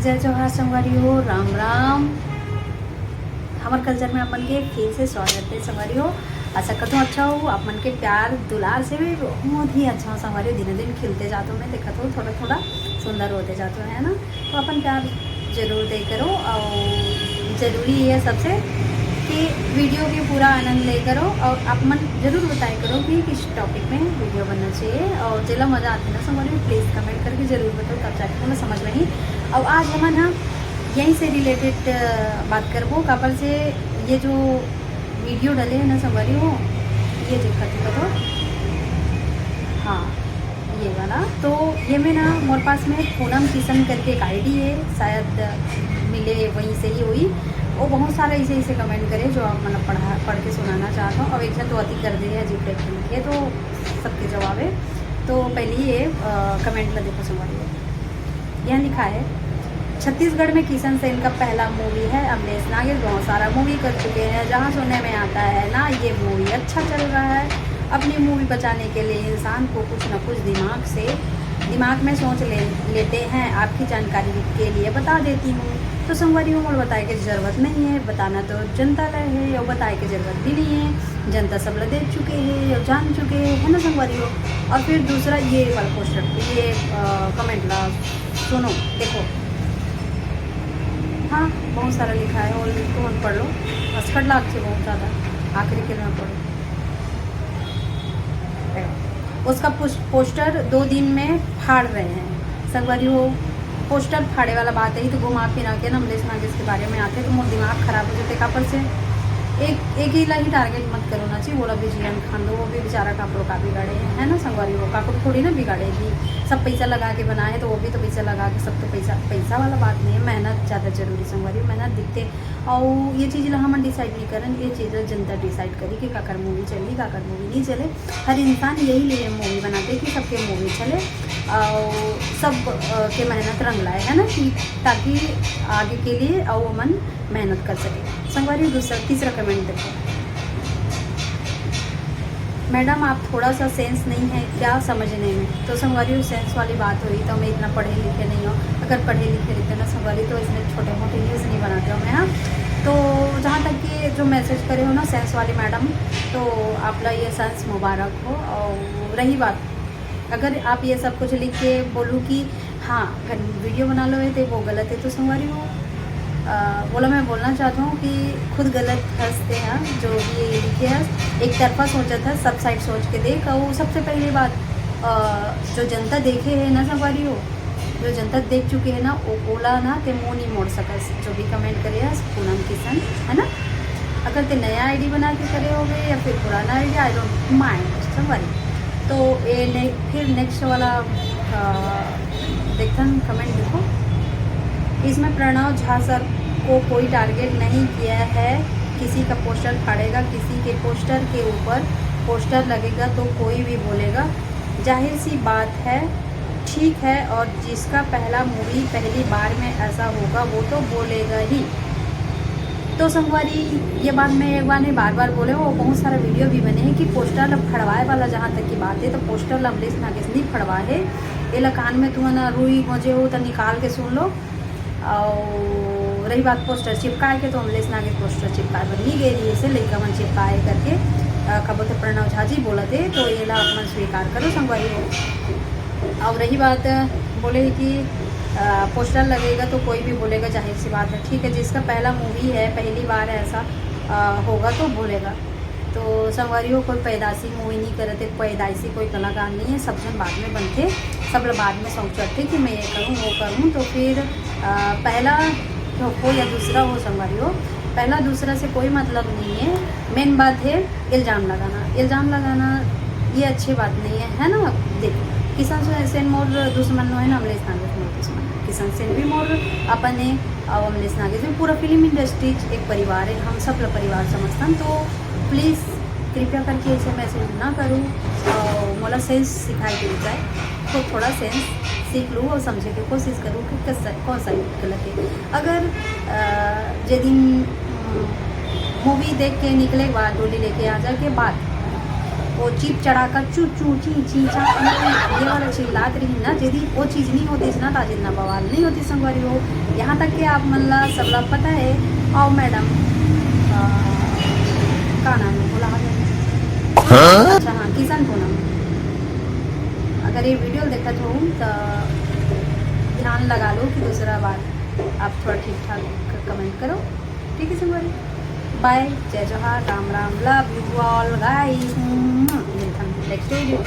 जय जोहार संगवारी हो, राम राम। हमारे कल्चर में अपन के फिर से स्वागत है संगवारी हो। आशा करता हूँ अच्छा हो, अपन के प्यार दुलार से भी बहुत ही अच्छा हो संगवारी हो। दिन दिन खिलते जाते हो, मैं देखा तो थोड़ा थोड़ा सुंदर होते जाते हो, है ना। तो अपन प्यार जरूर दे करो और ज़रूरी है सबसे कि वीडियो के पूरा आनंद ले करो और आप मन ज़रूर बताया करो कि किस टॉपिक में वीडियो बनना चाहिए। और जिला मज़ा आती है ना समझ में, प्लीज़ कमेंट करके ज़रूर बताओ, तब जाके तो मैं समझ में ही। और आज हम ना यहीं से रिलेटेड बात करबो कापर से ये जो वीडियो डले है ना समझ हो, ये दिक्कत है तो हाँ ये वाला। तो ये में ना मोर पास में पूनम किशन करके एक आईडी है, शायद मिले वहीं से ही हुई। वो बहुत सारा ऐसे कमेंट करे जो आप मतलब पढ़ के सुनाना चाहता हूँ। अब एक तो अति कर दी है अजीब टाइप की लिखी है, तो सबके जवाब है। तो पहले ये कमेंट में देखो सुनिए, यहाँ लिखा है छत्तीसगढ़ में किशन सेन का पहला मूवी है। अमलेश नागेश बहुत सारा मूवी कर चुके हैं, जहाँ सुनने में आता है ना ये मूवी अच्छा चल रहा है। अपनी मूवी बचाने के लिए इंसान को कुछ न कुछ दिमाग में सोच लेते हैं। आपकी जानकारी के लिए बता देती हूँ। तो संगवारी उम्र बताए की ज़रूरत नहीं है, बताना तो जनता का है और बताए की ज़रूरत भी नहीं है। जनता सब लोग देख चुके हैं और जान चुके हैं, है ना संगवारी हो। और फिर दूसरा ये वाला पोस्टर, ये कमेंट ला सुनो देखो, हाँ बहुत सारा लिखा है और तो पढ़ लो, अस्खट लाग से बहुत ज़्यादा आखिरी के में पढ़ो। उसका पोस्टर 2 दिन में फाड़ रहे हैं संगवारी हो। पोस्टर फाड़े वाला बात है, तो घुमा फिरा के ना अमलेश नागेश के बारे में आते तो मोर दिमाग खराब हो जाते। कापर से एक ही ला ही टारगेट मत करो ना चाहिए। बोला भी जीवन खान दो, वो भी बेचारा कापड़ों का बिगाड़े है ना संगवारी हो। कापड़ थोड़ी ना बिगाड़ेगी, सब पैसा लगा के बनाए है तो वो भी तो पैसा लगा के, सब तो पैसा वाला बात नहीं है। मेहनत ज़्यादा जरूरी संगवारी, मेहनत दिखते। और ये चीज़ ला हम डिसाइड नहीं करें, ये चीज़ जनता डिसाइड करी कि काकर मूवी चली काकर मूवी नहीं चले। हर इंसान यही लिए मूवी बनाते कि सबके मूवी चले और सब के मेहनत रंग लाए, है ना, कि ताकि आगे के लिए और मन मेहनत कर सके संगवारी। तीसरा कमेंट देखो, मैडम आप थोड़ा सा सेंस नहीं है क्या समझने में। तो संगवारी सेंस वाली बात हुई तो मैं इतना पढ़े लिखे नहीं हूँ। अगर पढ़े लिखे रहते ना संगवारी तो इसमें छोटे मोटे न्यूज़ नहीं बनाते हो मैं, हाँ। तो जहाँ तक कि जो मैसेज करे हो ना सेंस वाली मैडम, तो आपला ये सेंस मुबारक हो। और रही बात, अगर आप ये सब कुछ लिख के बोलूँ कि हाँ वीडियो बना लो तो वो गलत है, तो संगवारी हो बोला मैं बोलना चाहता हूँ कि खुद गलत हंसते हैं जो भी ये लिखे हैं। एक तरफा सोचा था, सब साइड सोच के देख। और सबसे पहली बात जो जनता देखे है ना संगवारी हो, जो जनता देख चुके हैं ना ओला ना ते मुँह नहीं मोड़ सका। जो भी कमेंट करे है पूनम किशन, है ना। अगर ते नया आईडी बना के करे होगे या फिर पुराना आईडी, आई डोंट माइंड संगवारी। तो ये फिर नेक्स्ट वाला देखता कमेंट देखो, इसमें प्रणव झा सर को कोई टारगेट नहीं किया है। किसी का पोस्टर फाड़ेगा, किसी के पोस्टर के ऊपर पोस्टर लगेगा तो कोई भी बोलेगा, जाहिर सी बात है, ठीक है। और जिसका पहला मूवी पहली बार में ऐसा होगा वो तो बोलेगा ही। तो संगवारी ये बात मैं एक बार नहीं बार बार बोले, वो बहुत सारा वीडियो भी बने हैं कि पोस्टर फड़वाए वाला जहाँ तक की बात है तो पोस्टर अमलेश नागेश नहीं फड़वा है। ये कान में तुम ना रुई मजे हो तो निकाल के सुन लो। और रही बात पोस्टर चिपकाए के, तो अमलेश नागेश पोस्टर चिपकाए बनी गई ऐसे लड़का मन चिपकाए करके कब तो प्रणव झा जी बोला थे, तो ये ला मन स्वीकार करो संगवारी हो। और रही बात बोले कि पोस्टर लगेगा तो कोई भी बोलेगा, जाहिर सी बात है, ठीक है। जिसका पहला मूवी है पहली बार ऐसा होगा तो बोलेगा। तो संगवारी हो कोई पैदाइशी मूवी नहीं करते, पैदाइशी कोई कलाकार नहीं है। सब जन बाद में बनते, सब लोग बाद में सोचते कि मैं ये करूँ वो करूँ। तो फिर पहला हो या दूसरा हो संगवारी हो, पहला दूसरा से कोई मतलब नहीं है। मेन बात है इल्ज़ाम लगाना ये अच्छी बात नहीं है ना। देखो किशन सेन मोर दुश्मन है ना, अमलेश नागेश मोर दुश्मन। किशन सेन भी मोर अपन है और अमलेश नागेश भी। पूरा फिल्म इंडस्ट्री एक परिवार है, हम सब परिवार समझता। तो प्लीज़ कृपया करके ऐसे मैसेज ना करूँ और मोला सेंस सिखाई के जाए, तो थोड़ा सेंस सीख लूँ और समझने की कोशिश करूँ कि कौन सा गलत है। अगर जे दिन मूवी देख के निकले बाद डोली लेके आ जाए के बाद वो चीप चढ़ाकर चू चू ची ची चा ये वाला चिल्लात रही ना, यदि वो चीज़ नहीं होती ना तो जितना बवाल नहीं होती संगवारी हो। यहाँ तक कि आप मतलब सब लोग पता है। आओ मैडम का नाम है बोला अच्छा हाँ किशन पूनम, अगर ये वीडियो देखत हो तो ध्यान लगा लो कि दूसरा बार आप थोड़ा ठीक ठाक कमेंट करो, ठीक है संगवारी। बाय, जय जोहार, Ram Ram, love you all guys, next video.